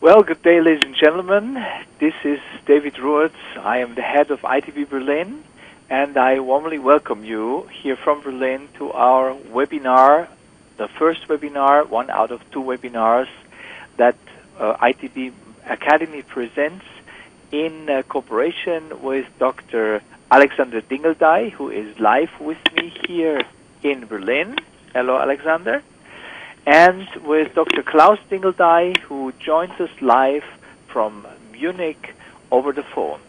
Well, good day, ladies and gentlemen. This is David Ruetz. I am the head of ITB Berlin, and I warmly welcome you here from Berlin to our webinar, the first webinar, one out of two webinars that ITB Academy presents in cooperation with Dr. Alexander Dingeldey, who is live with me here in Berlin. Hello, Alexander. And with Dr. Klaus Dingeldey, who joins us live from Munich over the phone.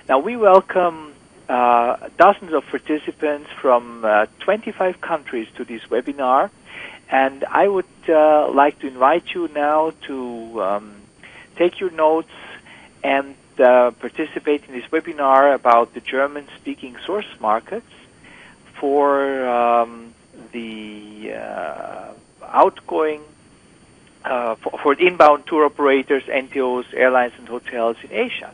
Now, we welcome dozens of participants from 25 countries to this webinar, and I would like to invite you now to take your notes and participate in this webinar about the German-speaking source markets for the outgoing, for inbound tour operators, NTOs, airlines, and hotels in Asia.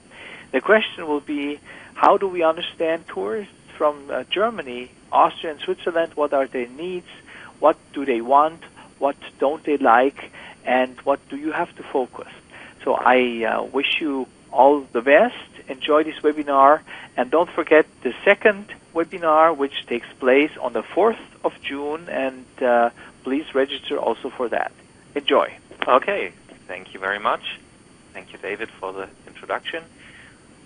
The question will be, how do we understand tourists from Germany, Austria, and Switzerland? What are their needs? What do they want? What don't they like? And what do you have to focus? So I wish you all the best. Enjoy this webinar. And don't forget the second webinar, which takes place on the 4th of June, and please register also for that. Enjoy. Okay, thank you very much. Thank you, David, for the introduction.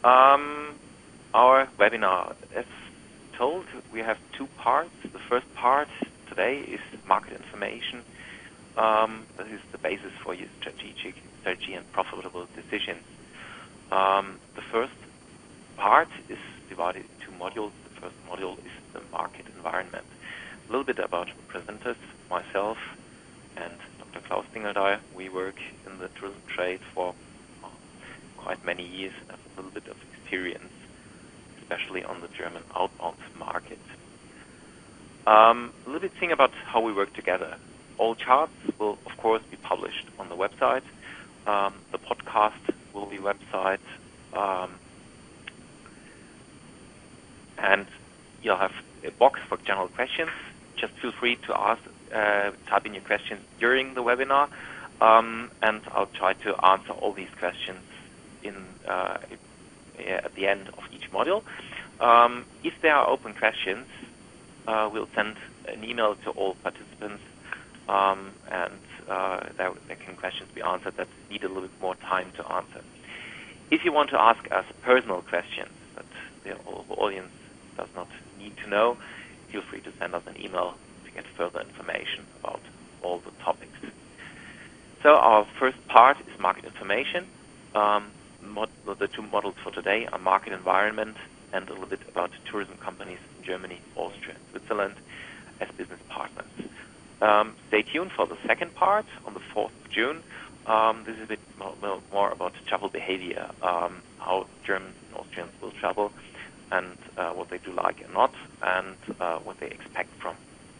Our webinar, as told, we have two parts. The first part today is market information. That is the basis for your strategy and profitable decisions. The first part is divided into modules. The first module is the market environment. A little bit about presenters, myself and Dr. Klaus Dingeldey. We work in the tourism trade for quite many years and have a little bit of experience, especially on the German outbound market. A little bit thing about how we work together. All charts will, of course, be published on the website. The podcast will be website, and you'll have a box for general questions. Just feel free to ask, type in your questions during the webinar, and I'll try to answer all these questions at the end of each module. If there are open questions, we'll send an email to all participants, and there can questions be answered that need a little bit more time to answer. If you want to ask us personal questions that the audience does not need to know, feel free to send us an email to get further information about all the topics. So our first part is market information. The two models for today are market environment and a little bit about tourism companies in Germany, Austria, and Switzerland as business partners. Stay tuned for the second part on the 4th of June. This is a bit more about travel behavior, how Germans and Austrians will travel, and what they do like and not, and what they expect from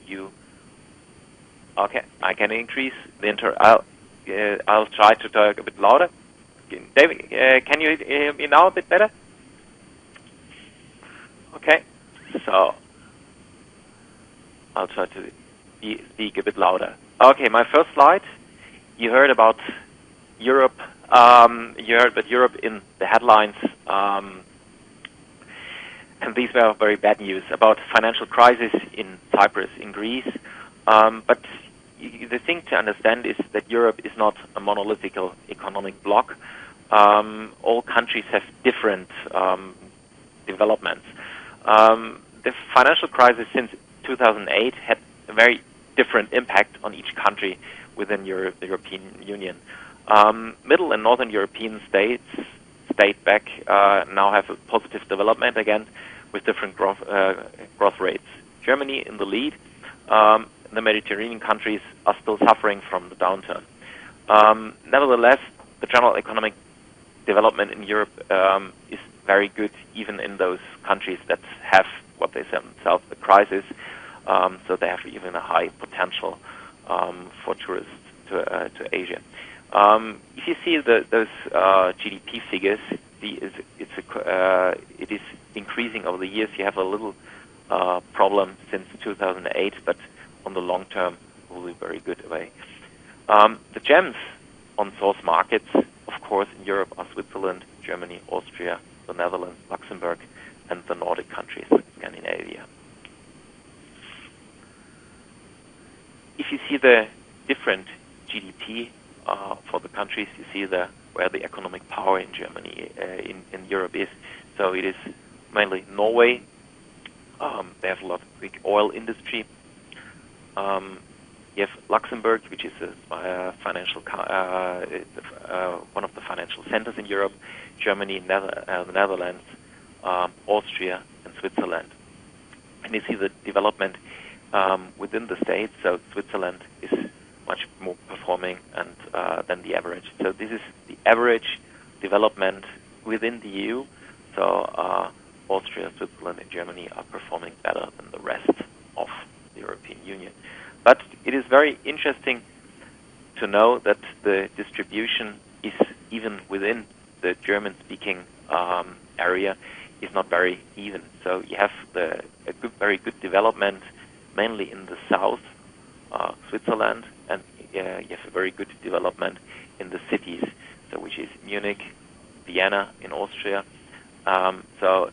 you. Okay, I can increase the I'll try to talk a bit louder. David, can you hear me now a bit better? Okay, so I'll try to speak a bit louder. Okay, my first slide. You heard about Europe. You heard about Europe in the headlines. And these were very bad news about financial crisis in Cyprus, in Greece. But the thing to understand is that Europe is not a monolithic economic bloc. All countries have different developments. The financial crisis since 2008 had a very different impact on each country within the European Union. Middle and Northern European states stayed back, now have a positive development again with different growth rates. Germany in the lead. The Mediterranean countries are still suffering from the downturn. Nevertheless, the general economic development in Europe is very good, even in those countries that have what they say themselves a crisis. So they have even a high potential for tourists to Asia. If you see those GDP figures, it is increasing over the years. You have a little problem since 2008, but on the long term, will be very good way. The gems on source markets, of course, in Europe are Switzerland, Germany, Austria, the Netherlands, Luxembourg, and the Nordic countries, Scandinavia. If you see the different GDP for the countries, you see where the economic power in Germany, in Europe is. So it is mainly Norway. They have a lot of big oil industry. You have Luxembourg, which is one of the financial centers in Europe. Germany, the Netherlands, Austria, and Switzerland. And you see the development within the states. So Switzerland is much more performing than the average. So this is the average development within the EU. So Austria, Switzerland, and Germany are performing better than the rest of the European Union. But it is very interesting to know that the distribution is, even within the German-speaking area, is not very even. So you have very good development mainly in the south, Switzerland, and you have a very good development in the cities, so which is Munich, Vienna in Austria. So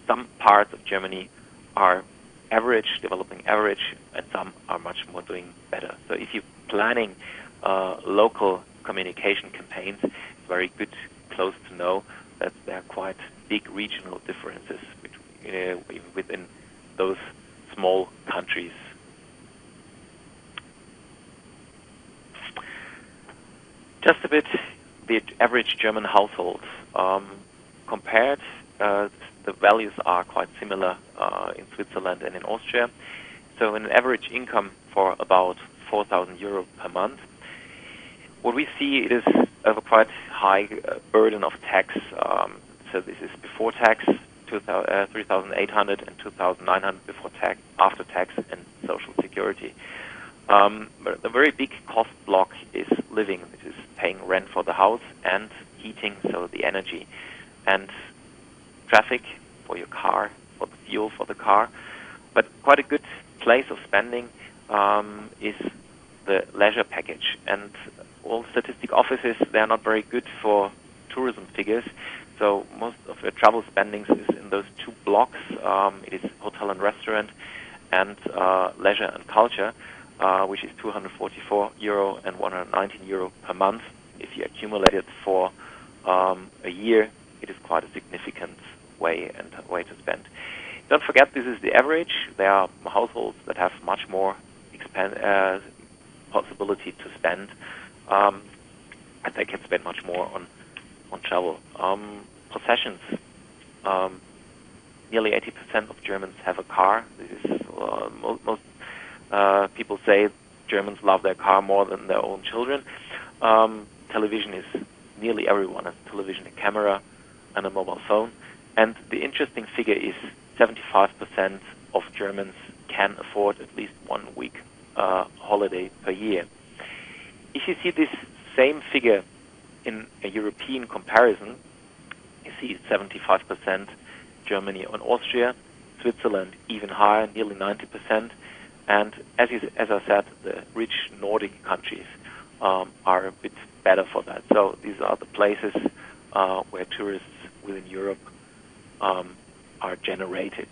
some parts of Germany are average, developing average, and some are much more doing better. So if you're planning local communication campaigns, it's very good, close to know that there are quite big regional differences within those small countries. Just a bit, the average German household compared, the values are quite similar in Switzerland and in Austria. So an average income for about 4,000 euro per month. What we see, it is of a quite high burden of tax. So this is before tax, 3,800 and 2,900 before tax, after tax, and social security. But the very big cost block is living. This is paying rent for the house and heating, so the energy, and traffic for your car, for the fuel for the car. But quite a good place of spending is the leisure package. And all statistic offices, they are not very good for tourism figures. So most of the travel spendings is in those two blocks. It is hotel and restaurant, and leisure and culture, which is 244 euro and 119 euro per month. If you accumulate it for a year, it is quite a significant way to spend. Don't forget, this is the average. There are households that have much more possibility to spend, and they can spend much more on travel. Possessions. Nearly 80% of Germans have a car. This is most people say Germans love their car more than their own children. Television is, nearly everyone has television, a camera, and a mobile phone. And the interesting figure is 75% of Germans can afford at least 1 week holiday per year. If you see this same figure in a European comparison, you see 75% Germany and Austria, Switzerland even higher, nearly 90%. And as I said, the rich Nordic countries are a bit better for that. So these are the places where tourists within Europe are generated.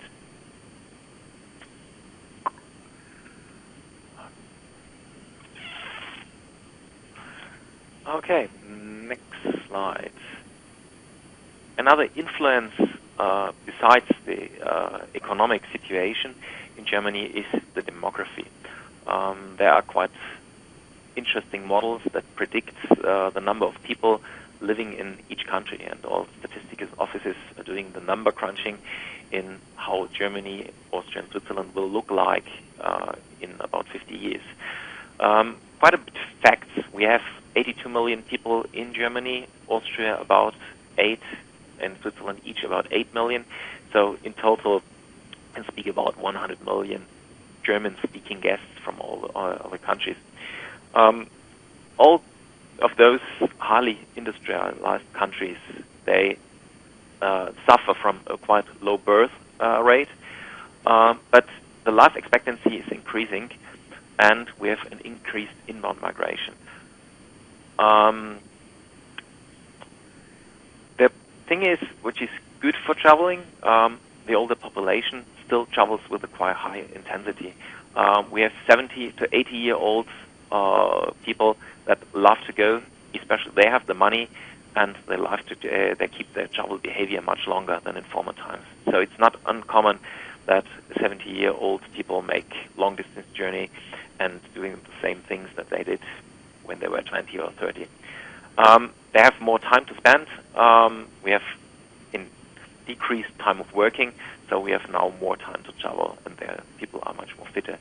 Okay, next slide. Another influence besides the economic situation in Germany is the demography. There are quite interesting models that predict the number of people living in each country, and all statistics offices are doing the number crunching in how Germany, Austria, and Switzerland will look like in about 50 years. Quite a bit of facts. We have 82 million people in Germany, Austria about 8, and Switzerland each about 8 million. So in total, we can speak about 100 million German-speaking guests from all other countries. All of those highly industrialized countries, they suffer from a quite low birth rate, but the life expectancy is increasing, and we have an increased inbound migration. thing is, which is good for traveling, the older population still travels with a quite high intensity. We have 70 to 80-year-old people that love to go, especially they have the money, and they love to they keep their travel behavior much longer than in former times. So it's not uncommon that 70-year-old people make long-distance journey and doing the same things that they did when they were 20 or 30. They have more time to spend. We have decreased time of working, so we have now more time to travel, and people are much more fitter.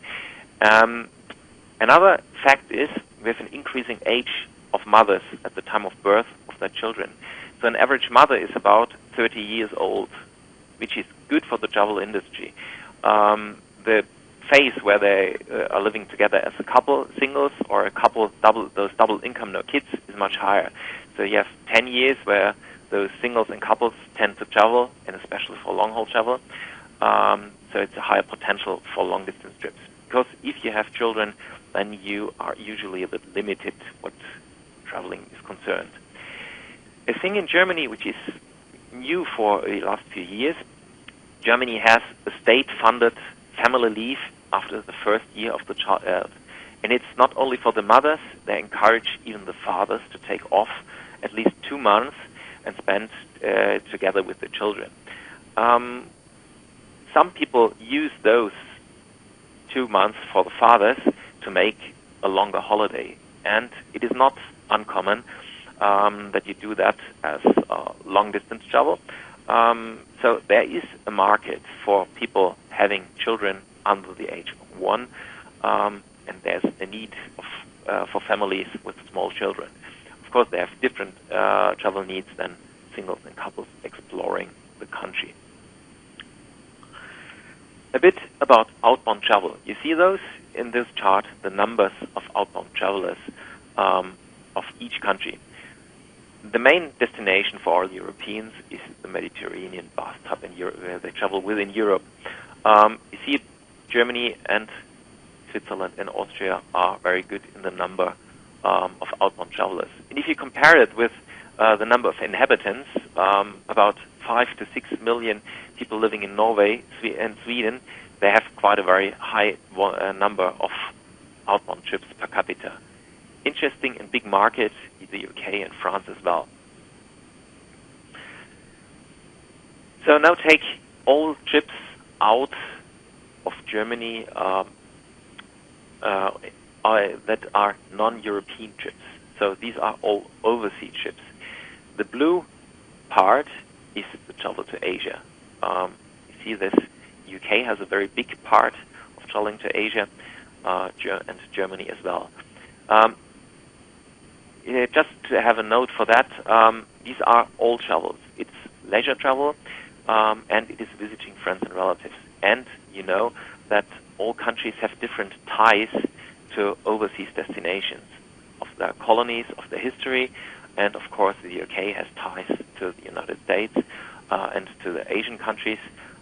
Another fact is we have an increasing age of mothers at the time of birth of their children. So an average mother is about 30 years old, which is good for the travel industry. The phase where they are living together as a couple, singles, or a couple, double income, no kids, is much higher. So you have 10 years where those singles and couples tend to travel, and especially for long-haul travel. So it's a higher potential for long-distance trips. Because if you have children, then you are usually a bit limited what traveling is concerned. A thing in Germany which is new for the last few years, Germany has a state-funded family leave after the first year of the child. And it's not only for the mothers, they encourage even the fathers to take off at least 2 months and spend together with the children. Some people use those 2 months for the fathers to make a longer holiday. And it is not uncommon that you do that as long-distance travel. So there is a market for people having children under the age of 1, and there's a need for families with small children. Of course, they have different travel needs than singles and couples exploring the country. A bit about outbound travel. You see those in this chart, the numbers of outbound travelers of each country. The main destination for all Europeans is the Mediterranean bathtub in Europe, where they travel within Europe. You see Germany and Switzerland and Austria are very good in the number of outbound travelers. And if you compare it with the number of inhabitants, about 5 to 6 million people living in Norway and Sweden, they have quite a very high number of outbound trips per capita. Interesting and big markets, the UK and France as well. So now take all trips out of Germany that are non-European trips. So these are all overseas trips. The blue part is the travel to Asia. You see this, UK has a very big part of traveling to Asia, and Germany as well. Just to have a note for that, these are all travels. It's leisure travel, and it is visiting friends and relatives. And you know that all countries have different ties to overseas destinations of their colonies, of their history, and of course the UK has ties to the United States and to the Asian countries.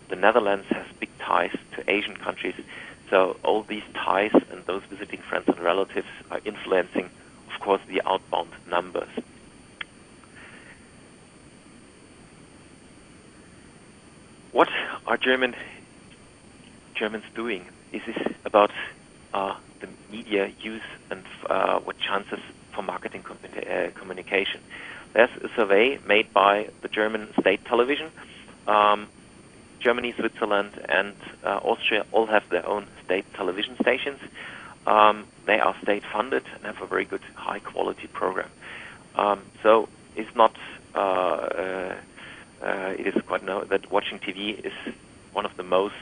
The Netherlands has big ties to Asian countries. So all these ties and those visiting friends and relatives are influencing, of course, the outbound numbers. What are Germans doing? Is this about the media use and what chances for marketing communication? There's a survey made by the German state television. Germany, Switzerland, and Austria all have their own state television stations. They are state-funded and have a very good, high-quality program. So it's not. It is quite known that watching TV is one of the most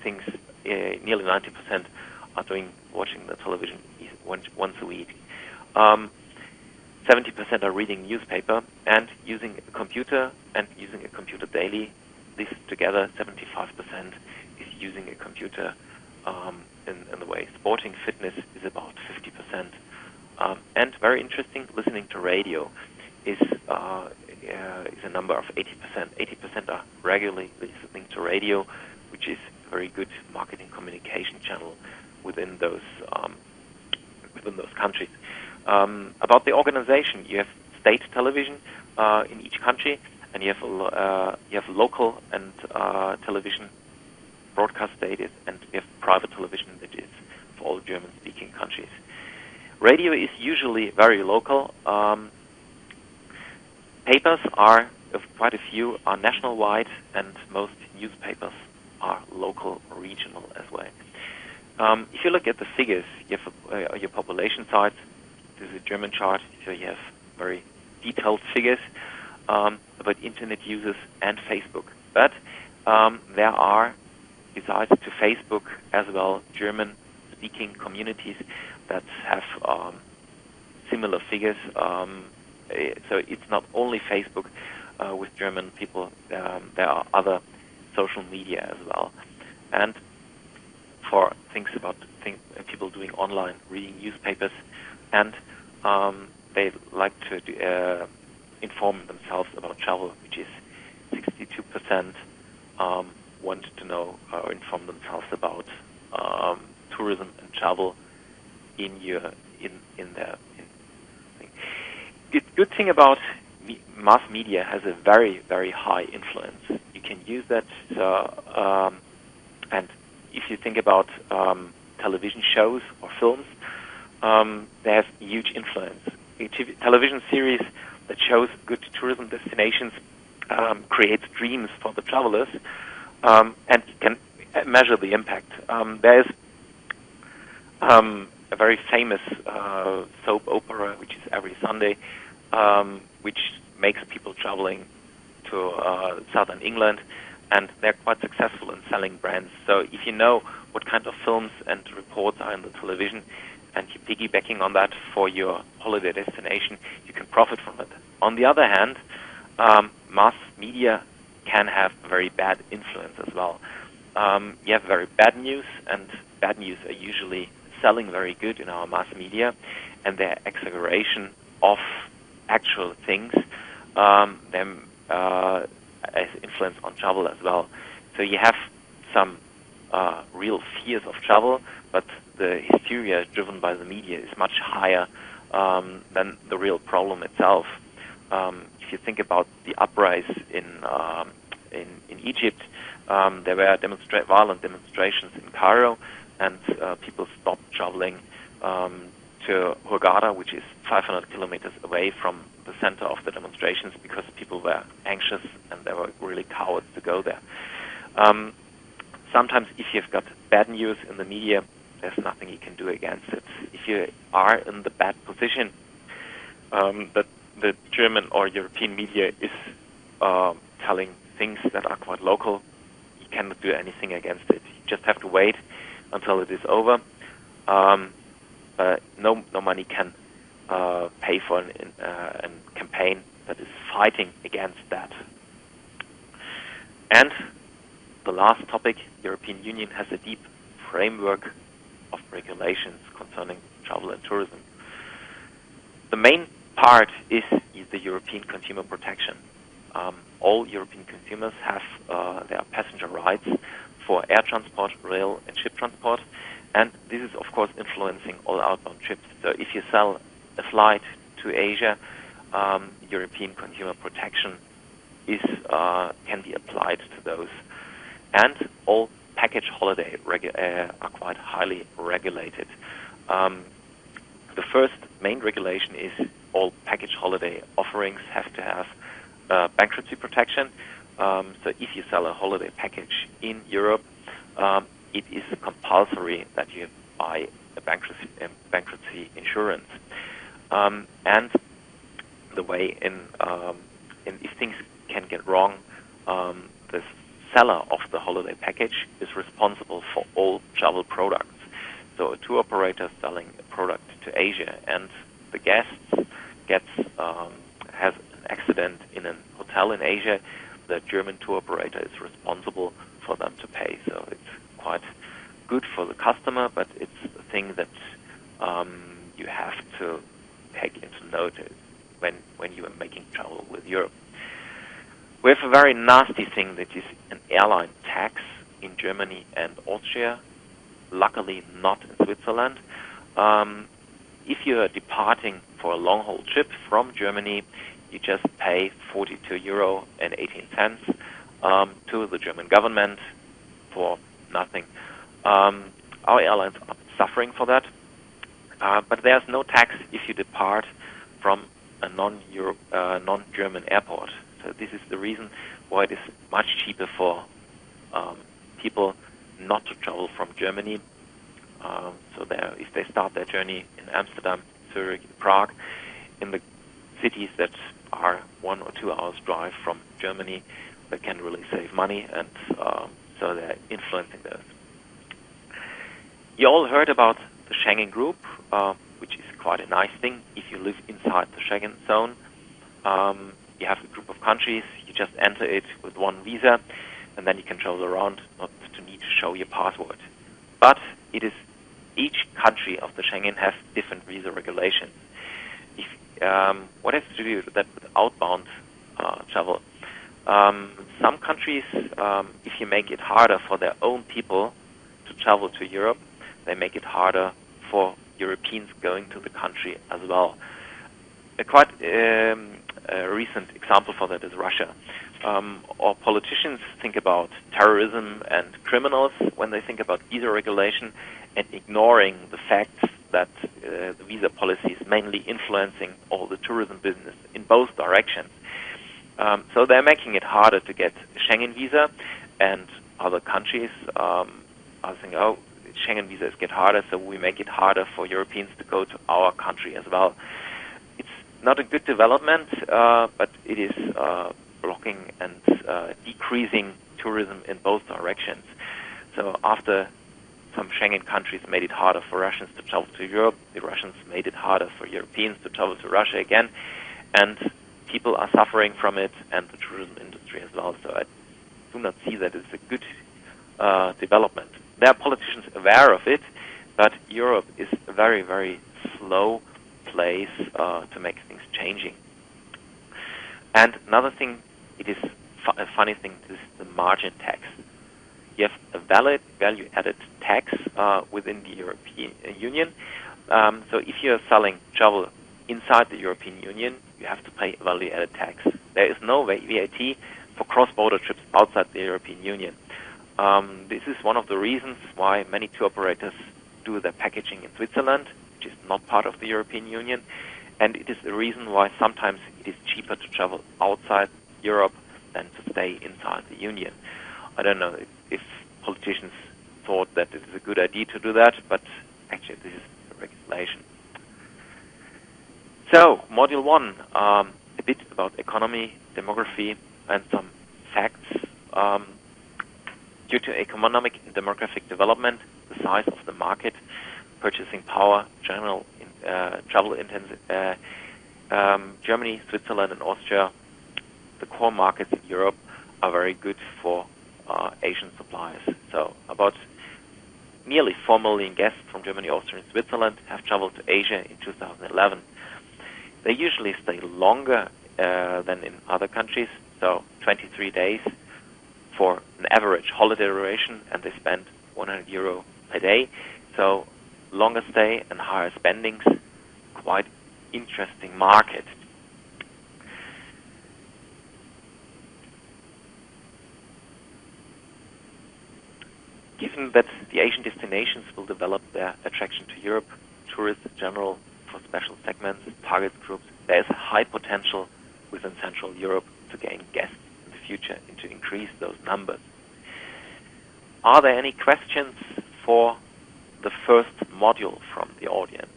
things. Nearly 90% are watching the television once a week. 70% are reading newspaper and using a computer daily. This together, 75% is using a computer in the way. Sporting fitness is about 50%. And very interesting, listening to radio is a number of 80%. 80% are regularly listening to radio, which is a very good marketing communication channel within those countries. About the organization, you have state television in each country, and you have local and television broadcast status, and we have private television that is for all German-speaking countries. Radio is usually very local. Papers are, quite a few, are national-wide, and most newspapers are local, regional as well. If you look at the figures, you have your population side. This is a German chart, so you have very detailed figures about internet users and Facebook. But there are, besides to Facebook as well, German-speaking communities that have similar figures. So it's not only Facebook with German people. There are other social media as well. And for people doing online, reading newspapers, and they like to inform themselves about travel, which is 62% want to know or inform themselves about tourism and travel in their thing. Good thing about mass media has a very, very high influence. You can use that, and if you think about television shows or films, they have huge influence. A television series that shows good tourism destinations creates dreams for the travelers, and can measure the impact. There is a very famous soap opera, which is every Sunday, which makes people traveling to southern England, and they're quite successful in selling brands. So if you know what kind of films and reports are in the television, and you're piggybacking on that for your holiday destination, you can profit from it. On the other hand, mass media can have very bad influence as well. You have very bad news, and bad news are usually selling very good in our mass media, and their exaggeration of actual things has influence on travel as well. So you have some real fears of travel, but the hysteria driven by the media is much higher than the real problem itself. If you think about the uprise in Egypt, there were violent demonstrations in Cairo, and people stopped traveling to Hurghada, which is 500 kilometers away from the center of the demonstrations, because people were anxious and they were really cowards to go there. Sometimes if you've got bad news in the media, there's nothing you can do against it. If you are in the bad position that the German or European media is telling things that are quite local, you cannot do anything against it. You just have to wait until it is over. No money can pay for a campaign that is fighting against that. And the last topic, European Union has a deep framework of regulations concerning travel and tourism. The main part is the European consumer protection. All European consumers have their passenger rights for air transport, rail, and ship transport, and this is, of course, influencing all outbound trips. So if you sell a flight to Asia, European consumer protection can be applied to those. And all package holiday are quite highly regulated. The first main regulation is all package holiday offerings have to have bankruptcy protection. So if you sell a holiday package in Europe, it is compulsory that you buy a bankruptcy insurance. And the way if things can get wrong, the seller of the holiday package is responsible for all travel products. So a tour operator selling a product to Asia, and the guest has an accident in a hotel in Asia, the German tour operator is responsible for them to pay. So it's quite good for the customer, but it's a thing that you have to take into notice when you are making travel with Europe. We have a very nasty thing that is an airline tax in Germany and Austria, luckily not in Switzerland. If you are departing for a long-haul trip from Germany, you just pay 42 euro and 18 cents to the German government for nothing. Our airlines are suffering for that, but there's no tax if you depart from a non-German airport. So this is the reason why it is much cheaper for people not to travel from Germany. So if they start their journey in Amsterdam, Zurich, Prague, in the cities that are 1 or 2 hours drive from Germany, they can really save money, and so they're influencing those. You all heard about the Schengen group, which is quite a nice thing. If you live inside the Schengen zone, you have a group of countries, you just enter it with one visa, and then you can travel around, not to need to show your passport. But it is each country of the Schengen has different visa regulations. What has to do with that with outbound travel? Some countries, if you make it harder for their own people to travel to Europe, they make it harder for Europeans going to the country as well. A quite recent example for that is Russia. Or politicians think about terrorism and criminals when they think about visa regulation, and ignoring the fact that the visa policy is mainly influencing all the tourism business in both directions. So they're making it harder to get a Schengen visa, and other countries are saying, oh, Schengen visas get harder, so we make it harder for Europeans to go to our country as well. It's not a good development, but it is blocking and decreasing tourism in both directions. So after some Schengen countries made it harder for Russians to travel to Europe, the Russians made it harder for Europeans to travel to Russia again, and people are suffering from it, and the tourism industry as well. So I do not see that it's a good development. There are politicians aware of it, but Europe is a very, very slow place to make things changing. And another thing, it is a funny thing, is the margin tax. You have a valid value-added tax within the European Union. So if you're selling travel inside the European Union, you have to pay a value-added tax. There is no VAT for cross-border trips outside the European Union. This is one of the reasons why many tour operators do their packaging in Switzerland, which is not part of the European Union, and it is the reason why sometimes it is cheaper to travel outside Europe than to stay inside the Union. I don't know if politicians thought that it is a good idea to do that, but actually this is a regulation. So, Module 1, a bit about economy, demography, and some facts. Due to economic and demographic development, the size of the market, purchasing power, general travel intensive, Germany, Switzerland, and Austria, the core markets in Europe, are very good for Asian suppliers. So about nearly 4 million guests from Germany, Austria, and Switzerland have traveled to Asia in 2011. They usually stay longer than in other countries, so 23 days for an average holiday duration, and they spend 100 euro per day. So longer stay and higher spendings, quite interesting market. Given that the Asian destinations will develop their attraction to Europe, tourists in general, for special segments, target groups, there is a high potential within Central Europe to gain guests in the future and to increase those numbers. Are there any questions for the first module from the audience?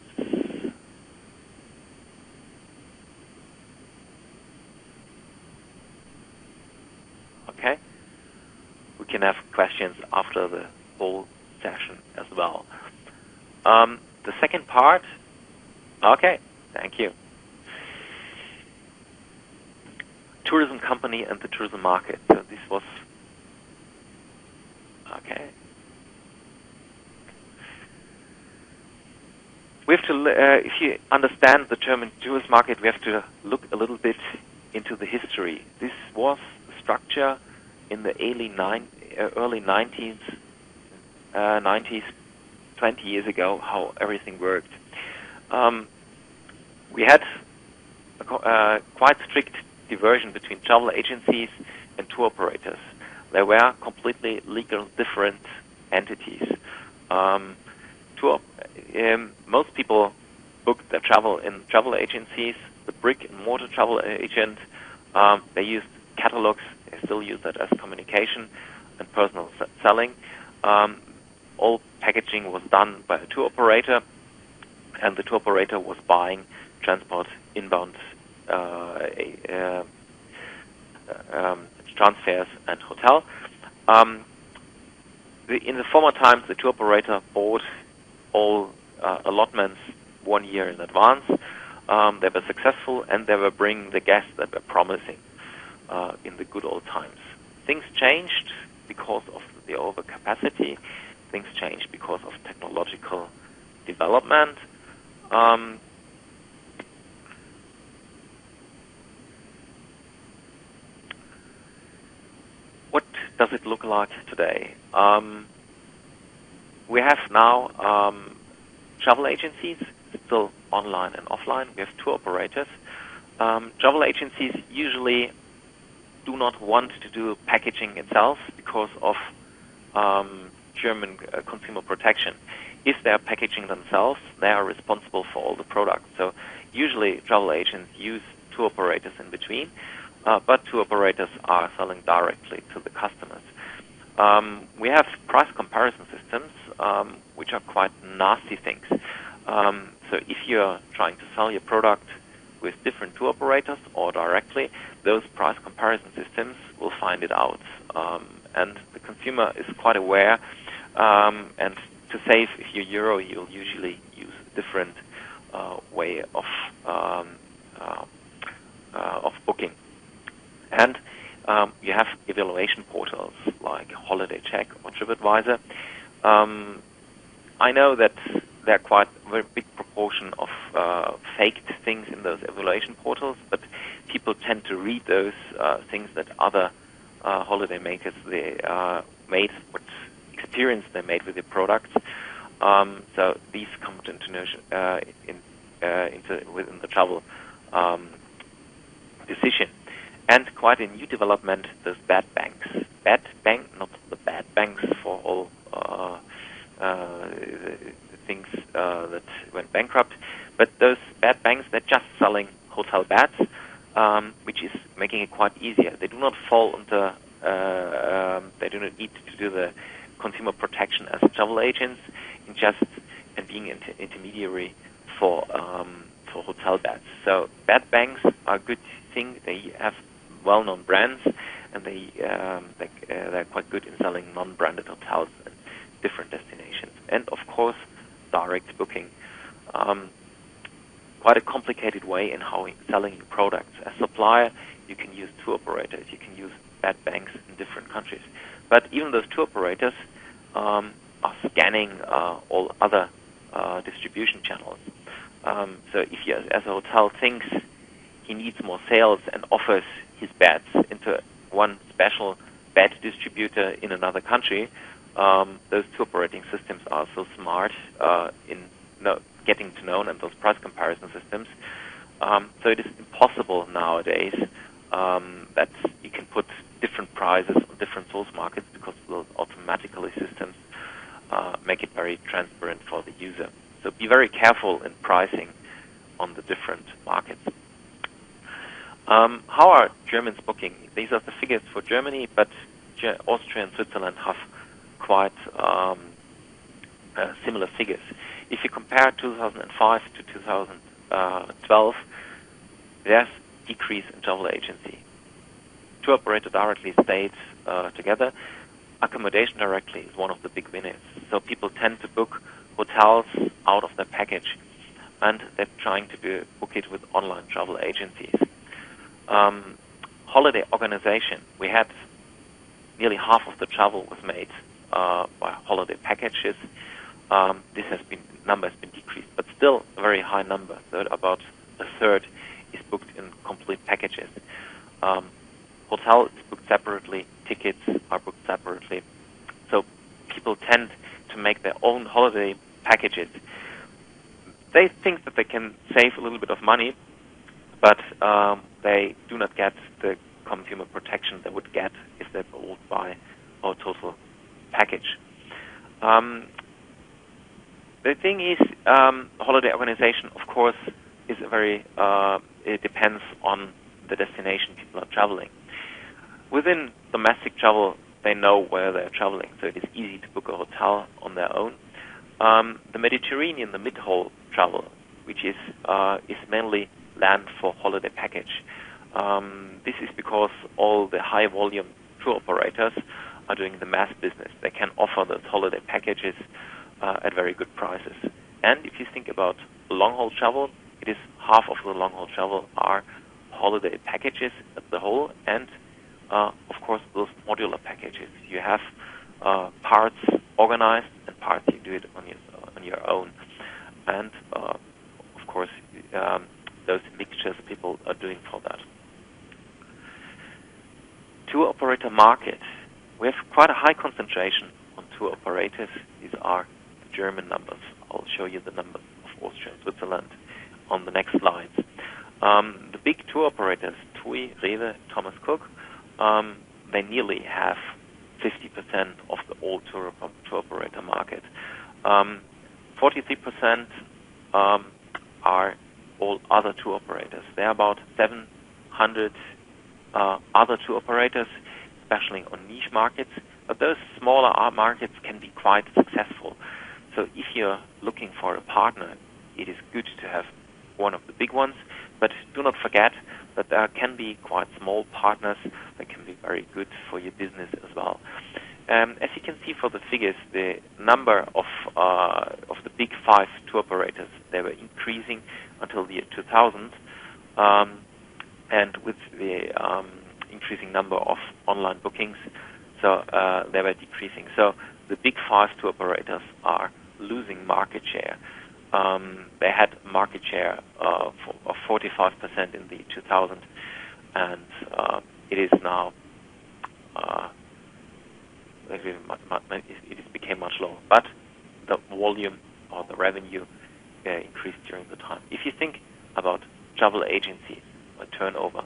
Okay. We can have questions after the whole session as well. The second part, okay, thank you. Tourism company and the tourism market. So this was, okay. We have to, if you understand the German tourist market, we have to look a little bit into the history. This was the structure in the early 90s, 20 years ago, how everything worked. We had quite strict diversion between travel agencies and tour operators. They were completely legal different entities. Most people booked their travel in travel agencies. The brick-and-mortar travel agent, they used catalogs. They still use that as communication and personal selling. All packaging was done by a tour operator, and the tour operator was buying transport, inbound transfers, and hotel. In the former times, the tour operator bought all allotments 1 year in advance. They were successful, and they were bringing the guests that were promising in the good old times. Things changed because of the overcapacity. Things changed because of technological development. What does it look like today? We have now travel agencies, still online and offline. We have tour operators. Travel agencies usually do not want to do packaging itself because of German consumer protection. If they are packaging themselves, they are responsible for all the products. So usually travel agents use tour operators in between, but tour operators are selling directly to the customers. We have price comparison systems, which are quite nasty things. So if you're trying to sell your product with different tour operators or directly, those price comparison systems will find it out. And the consumer is quite aware, and to save a few euro, you'll usually use a different way of booking. And you have evaluation portals like Holiday Check or TripAdvisor. I know that there are quite a very big proportion of faked things in those evaluation portals, but people tend to read those things that other holiday makers made, what experience they made with the products. So these come within the travel decision. And quite a new development, those bad banks. Not the bad banks for all things that went bankrupt, but those bad banks, they're just selling hotel beds, which is making it quite easier. They do not fall under, they do not need to do the consumer protection as travel agents, and being intermediary for hotel beds. So bad banks are a good thing. They have well-known brands, and they're quite good in selling non-branded hotels and different destinations. And of course, direct booking. Quite a complicated way in how selling your products. As a supplier, you can use tour operators, you can use bad banks in different countries. But even those tour operators are scanning all other distribution channels. So if you, as a hotel, thinks he needs more sales and offers his beds into one special bed distributor in another country, those tour operating systems are so smart in getting to know, and those price comparison systems. So it is impossible nowadays that you can put different prices on different source markets, because those automatically systems make it very transparent for the user. So be very careful in pricing on the different markets. How are Germans booking? These are the figures for Germany, but Austria and Switzerland have quite similar figures. If you compare 2005 to 2012, there's decrease in travel agency. Tour operator directly stayed together. Accommodation directly is one of the big winners. So people tend to book hotels out of their package, and they're trying to book it with online travel agencies. Holiday organization, we had nearly half of the travel was made by holiday packages. This number has been decreased, but still a very high number. So about a third is booked in complete packages. Hotel is booked separately, tickets are booked separately. So people tend to make their own holiday packages. They think that they can save a little bit of money, but they do not get the consumer protection they would get if they bought by our total package. The thing is, holiday organization, of course, is it depends on the destination people are traveling. Within domestic travel, they know where they're traveling, so it is easy to book a hotel on their own. The Mediterranean, the mid-haul travel, which is mainly land for holiday package. This is because all the high-volume tour operators are doing the mass business. They can offer those holiday packages at very good prices. And if you think about long-haul travel, it is half of the long-haul travel are holiday packages as the whole, and of course those modular packages. You have parts organized and parts you do it on your own. And of course those mixtures people are doing for that. Tour operator market. We have quite a high concentration on tour operators. These are the German numbers. I'll show you the numbers of Austria and Switzerland on the next slides. The big tour operators, TUI, Rewe, Thomas Cook, they nearly have 50% of the all tour operator market. 43% are all other tour operators. There are about 700 other tour operators, especially on niche markets, but those smaller markets can be quite successful. So if you're looking for a partner, it is good to have one of the big ones, but do not forget that there can be quite small partners that can be very good for your business as well. As you can see for the figures, the number of the big 5 tour operators, they were increasing until the year 2000, and with the increasing number of online bookings, so they were decreasing. So the big 5 tour operators are losing market share. They had market share of 45% in the 2000, and it is now it became much lower. But the volume or the revenue increased during the time. If you think about travel agencies or turnover,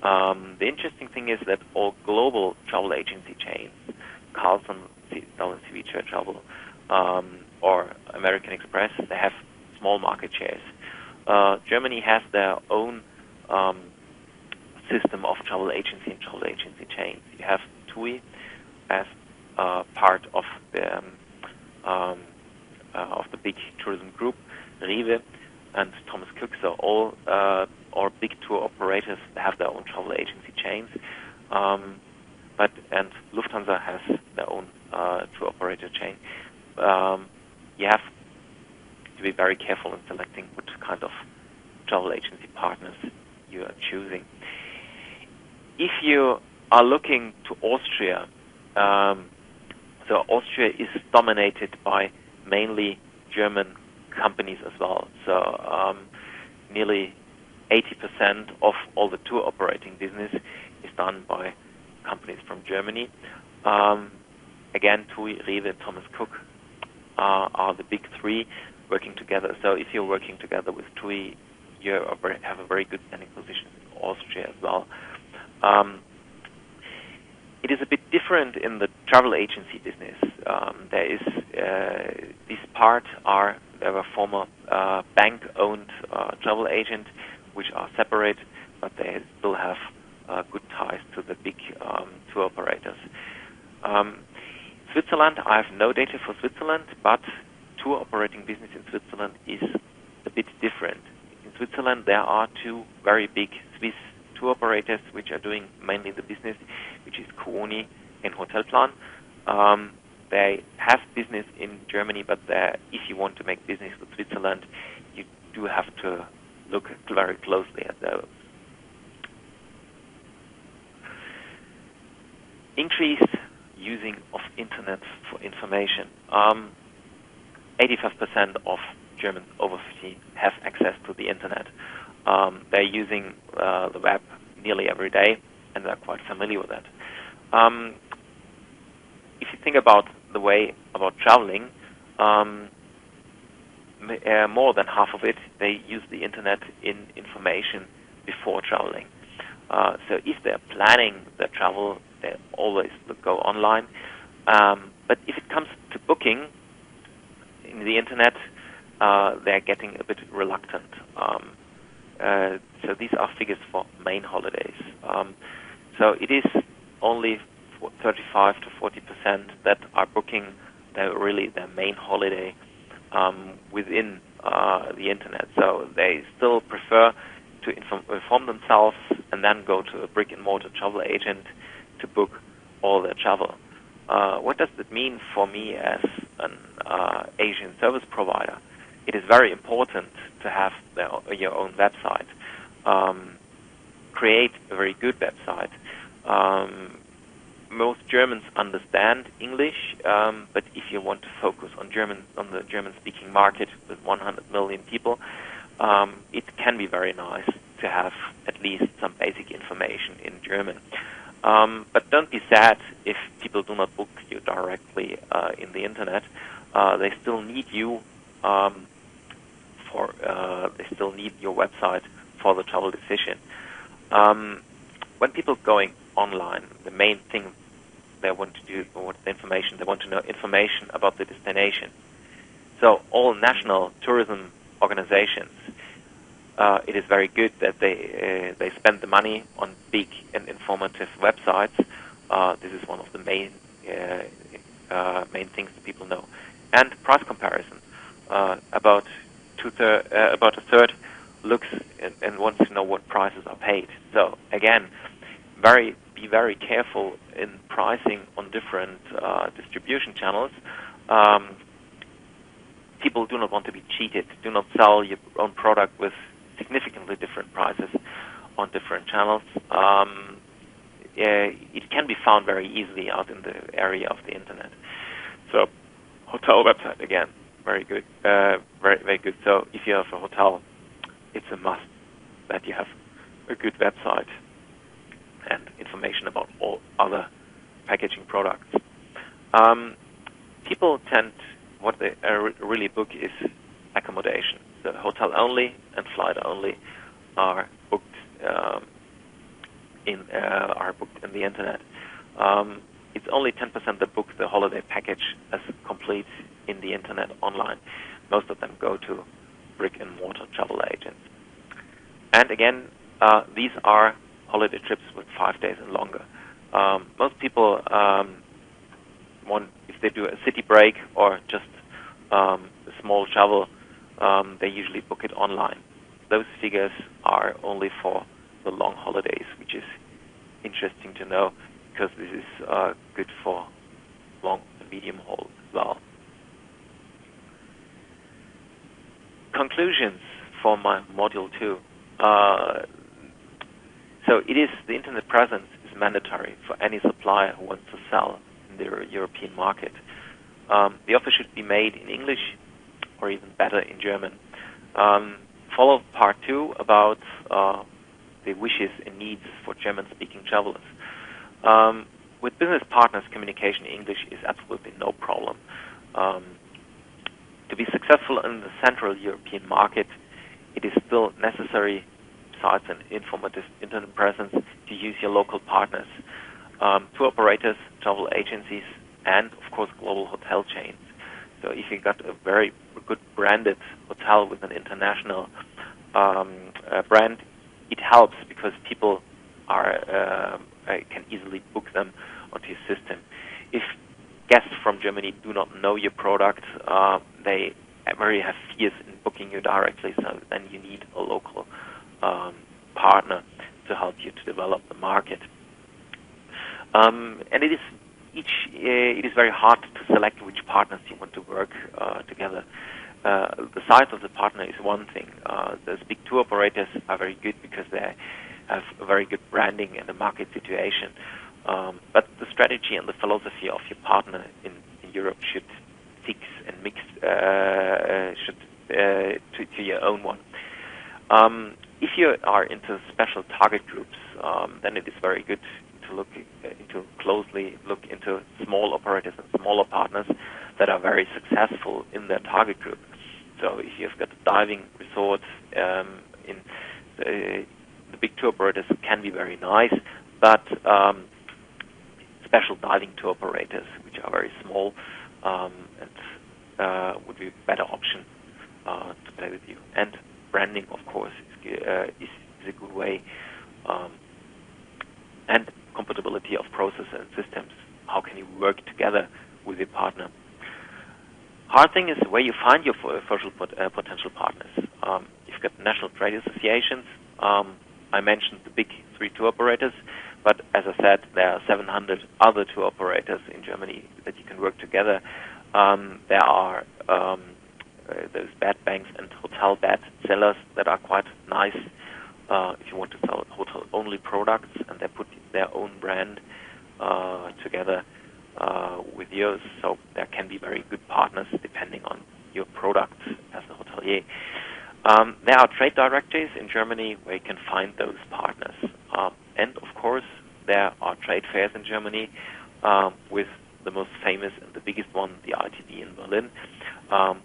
the interesting thing is that all global travel agency chains, Carlson, CVC Travel, or American Express, they have small market shares. Germany has their own system of travel agency and travel agency chains. You have TUI as part of the big tourism group, Rewe and Thomas Cook. So all big tour operators have their own travel agency chains. And Lufthansa has their own tour operator chain. You have to be very careful in selecting what kind of travel agency partners you are choosing. If you are looking to Austria, so Austria is dominated by mainly German companies as well. So nearly 80% of all the tour operating business is done by companies from Germany. Again, TUI, Rewe, Thomas Cook are the big 3 working together. So if you're working together with TUI, you have a very good standing position in Austria as well. It is a bit different in the travel agency business. There is this part there were former bank-owned travel agents which are separate, but they still have good ties to the big tour operators. Switzerland, I have no data for Switzerland, but tour operating business in Switzerland is a bit different. In Switzerland, there are 2 very big Swiss tour operators which are doing mainly the business, which is Kuoni and Hotelplan. They have business in Germany, but if you want to make business with Switzerland, you do have to look very closely at those. Increased using of internet for information. 85% of Germans over 50 have access to the internet. They're using the web nearly every day, and they're quite familiar with that. If you think about the way about traveling, more than half of it, they use the internet in information before traveling. So if they're planning their travel, they always go online. But if it comes to booking in the internet, they're getting a bit reluctant. So these are figures for main holidays. So it is only 35 to 40% that are booking their main holiday within the internet. So they still prefer to inform themselves and then go to a brick-and-mortar travel agent to book all their travel. What does that mean for me as an Asian service provider? It is very important to have your own website. Create a very good website. Most Germans understand English, but if you want to focus on the German-speaking market with 100 million people, it can be very nice to have at least some basic information in German. But don't be sad if people do not book you directly in the internet. They still need you they still need your website for the travel decision. When people going online, the main thing they want to do, they want to know information about the destination. So all national tourism organizations, it is very good that they spend the money on big and informative websites. This is one of the main things that people know. And price comparison. About a third looks and wants to know what prices are paid. So again, be very careful in pricing on different distribution channels. People do not want to be cheated. Do not sell your own product with significantly different prices on different channels. It can be found very easily out in the area of the internet. So, hotel website again, very good, very good. So, if you have a hotel, it's a must that you have a good website and information about all other packaging products. People what they really book is accommodation. So hotel only and flight only are booked in the internet. It's only 10% that book the holiday package as complete in the internet online. Most of them go to brick-and-mortar travel agents. And again, these are holiday trips with 5 days and longer. Most people if they do a city break or just a small travel, they usually book it online. Those figures are only for the long holidays, which is interesting to know because this is good for long and medium haul as well. Conclusions for my module 2. So the internet presence is mandatory for any supplier who wants to sell in the European market. The offer should be made in English or even better in German. Follow part 2 about the wishes and needs for German-speaking travelers. With business partners, communication in English is absolutely no problem. To be successful in the Central European market, it is still necessary, besides an informative internet presence, to use your local partners, tour operators, travel agencies, and, of course, global hotel chains. So if you got a very good branded hotel with an international brand, it helps because people can easily book them onto your system. If guests from Germany do not know your product, they very have fears in booking you directly, so then you need a local partner to help you to develop the market. And it is very hard to select which partners you want to work together. The size of the partner is one thing. Those big tour operators are very good because they have a very good branding and a market situation. But the strategy and the philosophy of your partner in Europe should fix and mix to your own one. If you are into special target groups, then it is very good to closely look into small operators and smaller partners that are very successful in their target group. So if you've got a diving resort, the big tour operators can be very nice, but special diving tour operators, which are very small, would be a better option to play with you. And branding, of course, is a good way. And compatibility of processes and systems. How can you work together with your partner? Hard thing is where you find your potential partners. You've got national trade associations. I mentioned the big 3 tour operators, but as I said, there are 700 other tour operators in Germany that you can work together. There are those bed banks and hotel bed sellers that are quite nice if you want to sell hotel-only products, and they put their own brand together with yours. So there can be very good partners depending on your product as a hotelier. There are trade directories in Germany where you can find those partners. And of course, there are trade fairs in Germany with the most famous and the biggest one, the ITB in Berlin,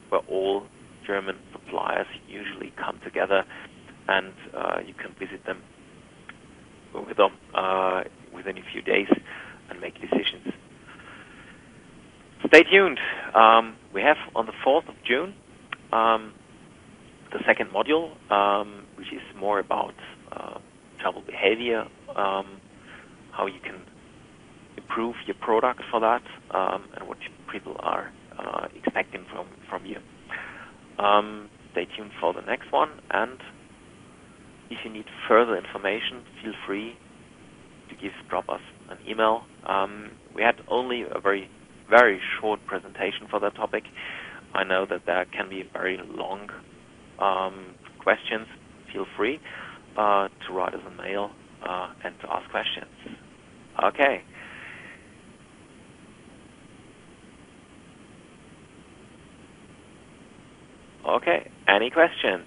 where all German suppliers usually come together, and you can visit them within a few days and make decisions. Stay tuned. We have on the 4th of June the second module, which is more about travel behavior, how you can improve your product for that, and what people are expecting from you. Stay tuned for the next one, and if you need further information, feel free to drop us an email. We had only a very, very short presentation for that topic. I know that there can be very long questions. Feel free to write us a mail and to ask questions. Okay. Okay, any questions?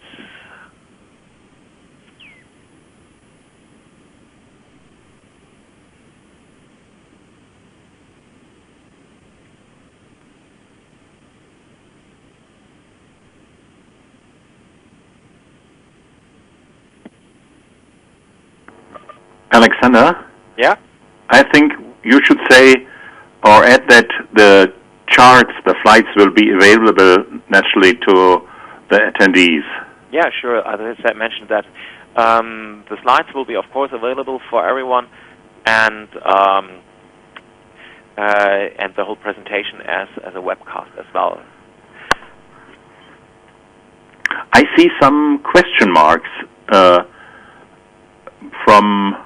Alexander? Yeah? I think you should say or add that the charts, the flights will be available naturally to the attendees. Yeah, sure. As I mentioned that the slides will be, of course, available for everyone, and the whole presentation as a webcast as well. I see some question marks from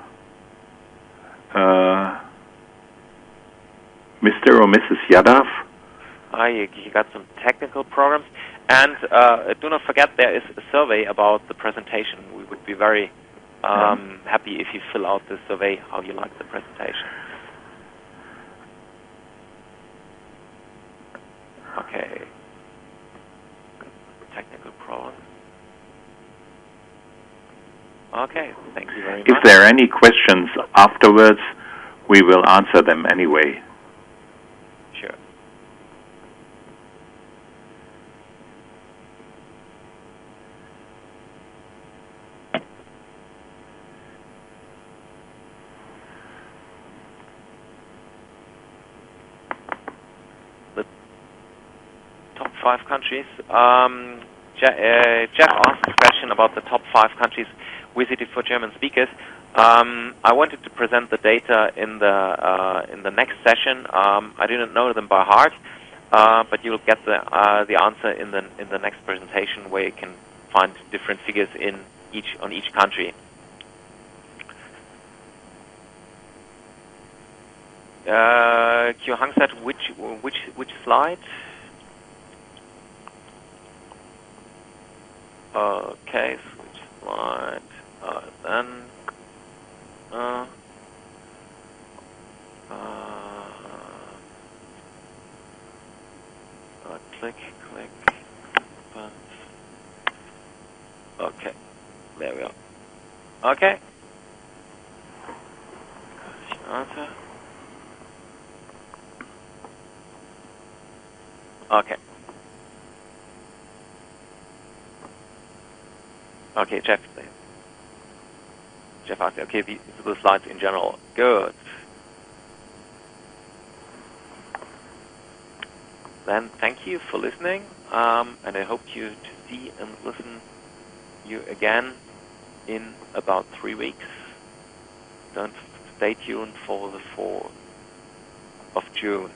Mr. or Mrs. Yadav. You got some technical problems. And do not forget, there is a survey about the presentation. We would be very happy if you fill out the survey, how you like the presentation. Okay. Technical problem. Okay, thank you very much. If there are any questions afterwards, we will answer them anyway. Sure. The top 5 countries. Jeff asked a question about the top 5 countries visited for German speakers. I wanted to present the data in the next session. I do not know them by heart, but you will get the answer in the next presentation, where you can find different figures on each country. Q Hang said which slide? Okay, switch slide. Then click. Okay, there we go. Okay. Answer. Okay. Okay, Jeff. Jeff asked, okay, the slides in general. Good. Then thank you for listening, and I hope to see and listen you again in about 3 weeks. Don't stay tuned for the 4th of June.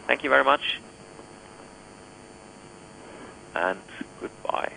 Thank you very much, and goodbye.